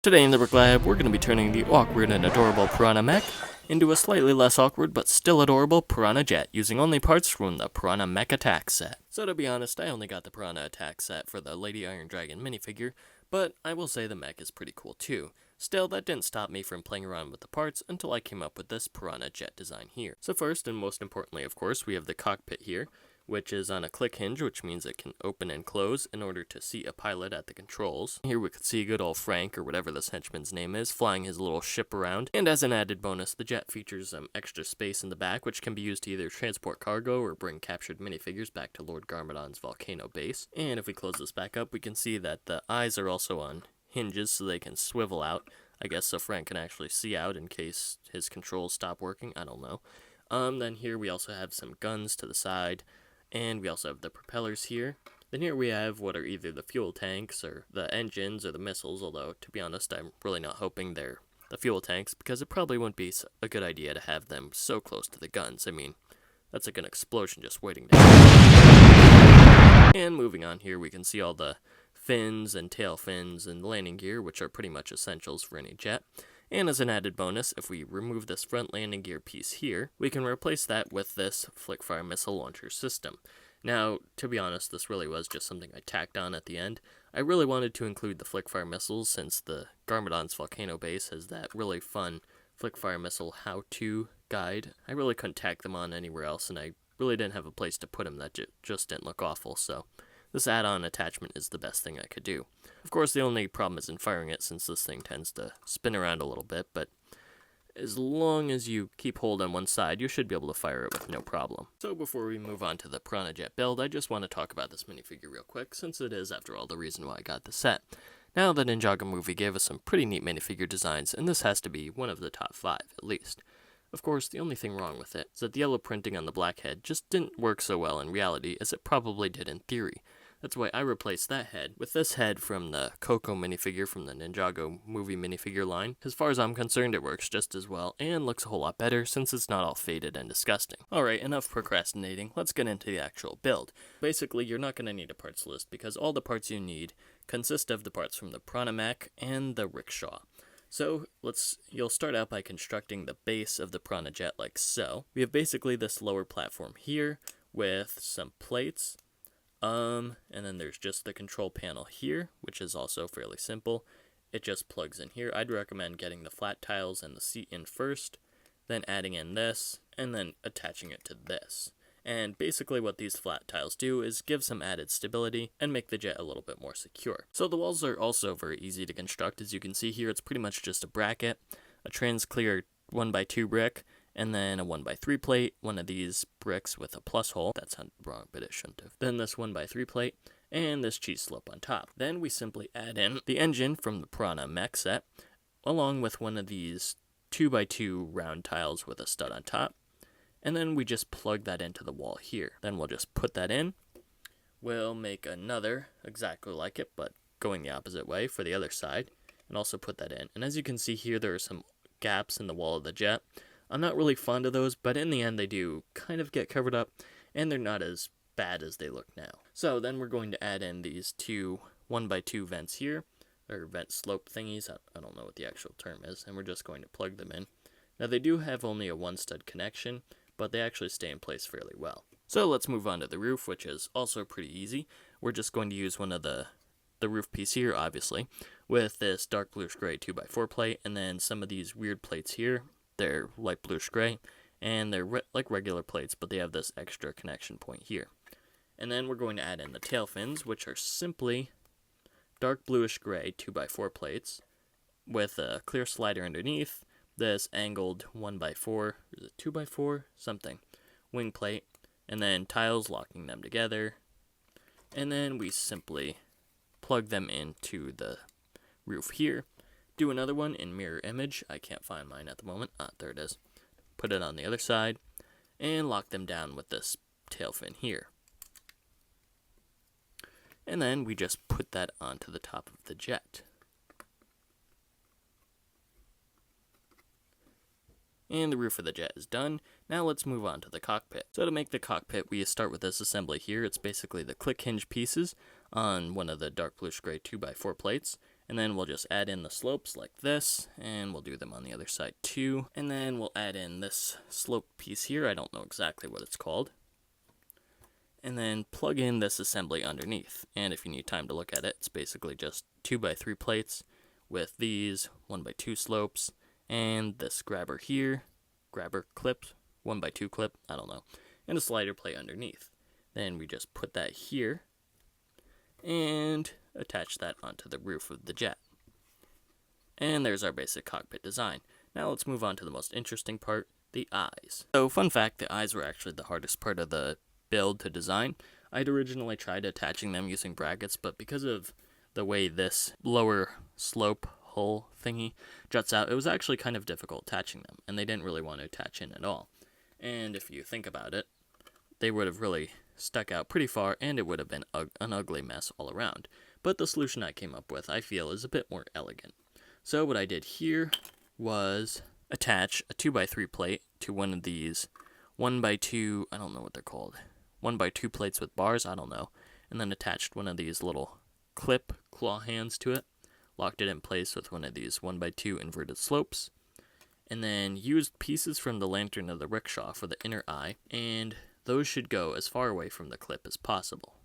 Today in the Brick Lab, we're going to be turning the awkward and adorable Piranha Mech into a slightly less awkward but still adorable Piranha Jet, using only parts from the Piranha Mech Attack set. So to be honest, I only got the Piranha Attack set for the Lady Iron Dragon minifigure, but I will say the mech is pretty cool too. Still, that didn't stop me from playing around with the parts until I came up with this Piranha Jet design here. So first, and most importantly of course, we have the cockpit here, which is on a click hinge, which means it can open and close in order to see a pilot at the controls. Here we can see good old Frank, or whatever this henchman's name is, flying his little ship around. And as an added bonus, the jet features some extra space in the back, which can be used to either transport cargo or bring captured minifigures back to Lord Garmadon's volcano base. And if we close this back up, we can see that the eyes are also on hinges so they can swivel out, I guess, so Frank can actually see out in case his controls stop working, I don't know. Then here we also have some guns to the side, and we also have the propellers here. Then here we have what are either the fuel tanks or the engines or the missiles, although to be honest I'm really not hoping they're the fuel tanks because it probably wouldn't be a good idea to have them so close to the guns. I mean, that's like an explosion just waiting to happen. And moving on here we can see all the fins and tail fins and landing gear, which are pretty much essentials for any jet. And as an added bonus, if we remove this front landing gear piece here, we can replace that with this flick-fire missile launcher system. Now, to be honest, this really was just something I tacked on at the end. I really wanted to include the flick-fire missiles since the Garmadon's volcano base has that really fun flick-fire missile how-to guide. I really couldn't tack them on anywhere else, and I really didn't have a place to put them that just didn't look awful, so this add-on attachment is the best thing I could do. Of course, the only problem is in firing it since this thing tends to spin around a little bit, but as long as you keep hold on one side, you should be able to fire it with no problem. So before we move on to the Piranha Jet build, I just want to talk about this minifigure real quick, since it is, after all, the reason why I got the set. Now, the Ninjago movie gave us some pretty neat minifigure designs, and this has to be one of the top 5, at least. Of course, the only thing wrong with it is that the yellow printing on the black head just didn't work so well in reality as it probably did in theory. That's why I replaced that head with this head from the Coco minifigure from the Ninjago movie minifigure line. As far as I'm concerned, it works just as well and looks a whole lot better since it's not all faded and disgusting. Alright, enough procrastinating, let's get into the actual build. Basically, you're not going to need a parts list because all the parts you need consist of the parts from the Piranha Mech and the rickshaw. So, you'll start out by constructing the base of the Piranha Jet like so. We have basically this lower platform here with some plates. And then there's just the control panel here, which is also fairly simple. It just plugs in here. I'd recommend getting the flat tiles and the seat in first, then adding in this, and then attaching it to this. And basically what these flat tiles do is give some added stability and make the jet a little bit more secure. So the walls are also very easy to construct. As you can see here, it's pretty much just a bracket, a trans-clear 1x2 brick, and then a 1x3 plate, one of these bricks with a plus hole. That sounded wrong, but it shouldn't have. Then this 1x3 plate, and this cheese slope on top. Then we simply add in the engine from the Piranha Mech set, along with one of these 2x2 round tiles with a stud on top. And then we just plug that into the wall here. Then we'll just put that in. We'll make another exactly like it, but going the opposite way for the other side, and also put that in. And as you can see here, there are some gaps in the wall of the jet. I'm not really fond of those, but in the end they do kind of get covered up, and they're not as bad as they look now. So then we're going to add in these two 1x2 vents here, or vent slope thingies, I don't know what the actual term is, and we're just going to plug them in. Now they do have only a one stud connection, but they actually stay in place fairly well. So let's move on to the roof, which is also pretty easy. We're just going to use one of the roof piece here, obviously, with this dark bluish gray 2x4 plate, and then some of these weird plates here. They're light bluish gray, and they're like regular plates, but they have this extra connection point here. And then we're going to add in the tail fins, which are simply dark bluish gray 2x4 plates with a clear slider underneath, this angled 1x4, is it 2x4? Something, wing plate, and then tiles locking them together. And then we simply plug them into the roof here. Do another one in mirror image. I can't find mine at the moment. There it is. Put it on the other side and lock them down with this tail fin here. And then we just put that onto the top of the jet. And the roof of the jet is done. Now let's move on to the cockpit. So to make the cockpit, we start with this assembly here. It's basically the click hinge pieces on one of the dark bluish gray 2x4 plates, And then we'll just add in the slopes like this, and we'll do them on the other side too. And then we'll add in this slope piece here. I don't know exactly what it's called. And then plug in this assembly underneath. And if you need time to look at it, it's basically just 2x3 plates with these 1x2 slopes and this grabber here, grabber clip, 1x2 clip, I don't know, and a slider plate underneath. Then we just put that here and attach that onto the roof of the jet. And there's our basic cockpit design. Now let's move on to the most interesting part, the eyes. So fun fact, the eyes were actually the hardest part of the build to design. I'd originally tried attaching them using brackets, but because of the way this lower slope hull thingy juts out, it was actually kind of difficult attaching them, and they didn't really want to attach in at all. And if you think about it, they would have really stuck out pretty far, and it would have been an ugly mess all around. But the solution I came up with, I feel, is a bit more elegant. So what I did here was attach a 2x3 plate to one of these 1x2, I don't know what they're called, 1x2 plates with bars, I don't know, and then attached one of these little clip claw hands to it, locked it in place with one of these 1x2 inverted slopes, and then used pieces from the lantern of the rickshaw for the inner eye, and those should go as far away from the clip as possible.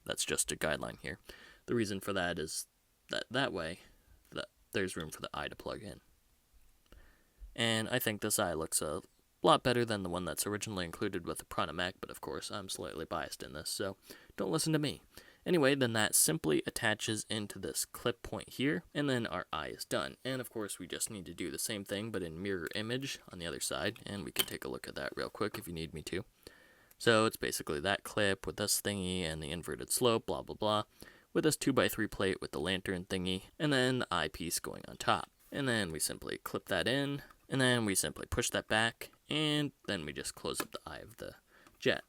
That's just a guideline here. The reason for that is that way there's room for the eye to plug in. And I think this eye looks a lot better than the one that's originally included with the Piranha Attack, but of course I'm slightly biased in this, so don't listen to me. Anyway, then that simply attaches into this clip point here, and then our eye is done. And of course we just need to do the same thing, but in mirror image on the other side, and we can take a look at that real quick if you need me to. So it's basically that clip with this thingy and the inverted slope, blah blah blah, with this 2x3 plate with the lantern thingy, and then the eyepiece going on top. And then we simply clip that in, and then we simply push that back, and then we just close up the eye of the jet.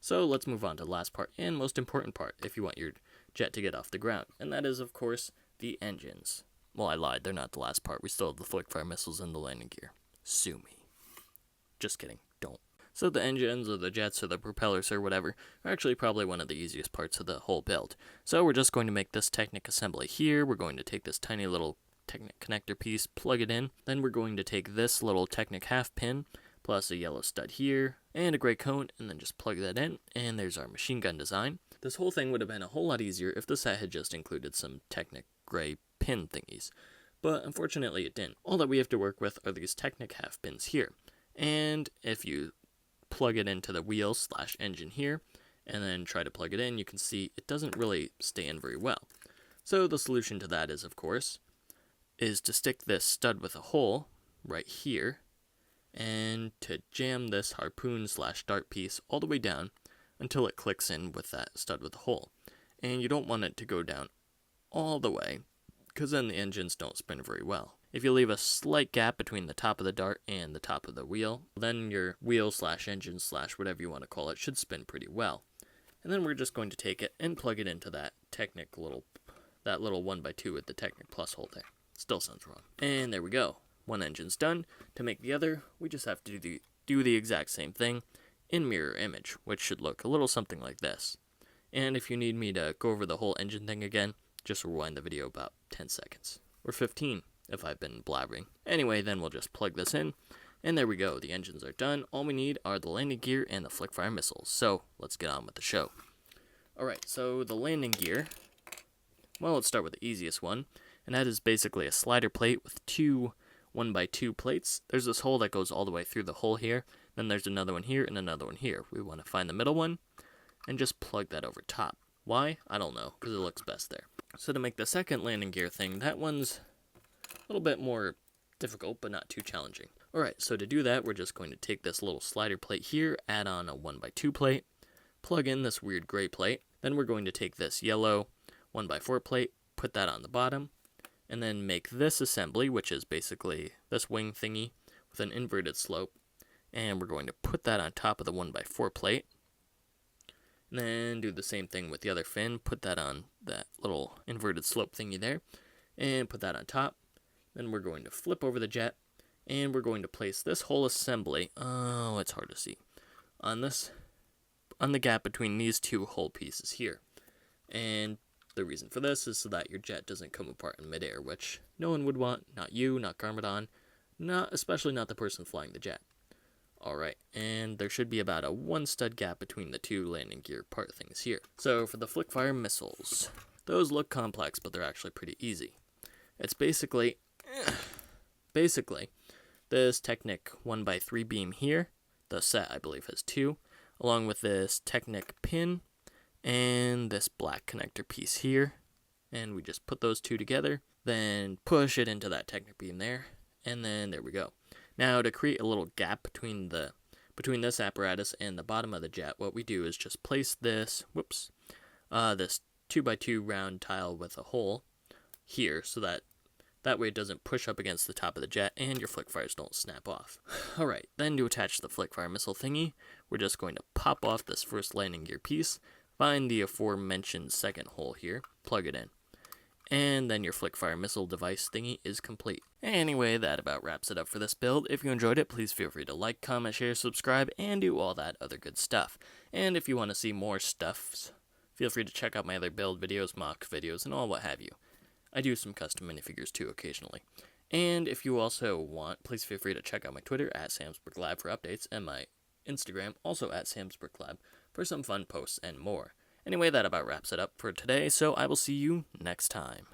So let's move on to the last part, and most important part, if you want your jet to get off the ground, and that is, of course, the engines. Well, I lied, they're not the last part. We still have the flick-fire missiles and the landing gear. Sue me. Just kidding, don't. So the engines, or the jets, or the propellers, or whatever, are actually probably one of the easiest parts of the whole build. So we're just going to make this Technic assembly here. We're going to take this tiny little Technic connector piece, plug it in. Then we're going to take this little Technic half pin, plus a yellow stud here, and a gray cone, and then just plug that in, and there's our machine gun design. This whole thing would have been a whole lot easier if the set had just included some Technic gray pin thingies. But unfortunately it didn't. All that we have to work with are these Technic half pins here. And if you plug it into the wheel / engine here, and then try to plug it in, you can see it doesn't really stay in very well. So the solution to that is, of course, is to stick this stud with a hole right here, and to jam this harpoon / dart piece all the way down until it clicks in with that stud with a hole. And you don't want it to go down all the way, because then the engines don't spin very well. If you leave a slight gap between the top of the dart and the top of the wheel, then your wheel / engine / whatever you want to call it should spin pretty well. And then we're just going to take it and plug it into that Technic little 1x2 with the Technic Plus hole there. Still sounds wrong. And there we go. One engine's done. To make the other, we just have to do the exact same thing in mirror image, which should look a little something like this. And if you need me to go over the whole engine thing again, just rewind the video about 10 seconds. Or 15, if I've been blabbering. Anyway, then we'll just plug this in, and there we go. The engines are done. All we need are the landing gear and the flick-fire missiles. So, let's get on with the show. Alright, so the landing gear, well, let's start with the easiest one, and that is basically a slider plate with two 1x2 plates. There's this hole that goes all the way through the hole here, then there's another one here and another one here. We want to find the middle one, and just plug that over top. Why? I don't know, because it looks best there. So to make the second landing gear thing, that one's a little bit more difficult, but not too challenging. Alright, so to do that, we're just going to take this little slider plate here, add on a 1x2 plate, plug in this weird gray plate, then we're going to take this yellow 1x4 plate, put that on the bottom, and then make this assembly, which is basically this wing thingy with an inverted slope, and we're going to put that on top of the 1x4 plate, and then do the same thing with the other fin, put that on that little inverted slope thingy there, and put that on top. Then we're going to flip over the jet, and we're going to place this whole assembly, oh, it's hard to see, on the gap between these two whole pieces here. And The reason for this is so that your jet doesn't come apart in midair, which no one would want, not you, not Garmadon, especially not the person flying the jet. Alright, and there should be about a 1 stud gap between the 2 landing gear part things here. So for the flick-fire missiles, those look complex, but they're actually pretty easy. It's basically this Technic 1x3 beam here. The set, I believe, has 2, along with this Technic pin and this black connector piece here. And we just put those 2 together, then push it into that Technic beam there, and then there we go. Now, to create a little gap between this apparatus and the bottom of the jet, what we do is just place this, this 2x2 round tile with a hole here, so that way it doesn't push up against the top of the jet and your flick fires don't snap off. Alright, then to attach the flick fire missile thingy, we're just going to pop off this first landing gear piece, find the aforementioned second hole here, plug it in, and then your flick fire missile device thingy is complete. Anyway, that about wraps it up for this build. If you enjoyed it, please feel free to like, comment, share, subscribe, and do all that other good stuff. And if you want to see more stuffs, feel free to check out my other build videos, mock videos, and all what have you. I do some custom minifigures too occasionally. And if you also want, please feel free to check out my Twitter at SamsburgLab for updates, and my Instagram, also at SamsburgLab, for some fun posts and more. Anyway, that about wraps it up for today, so I will see you next time.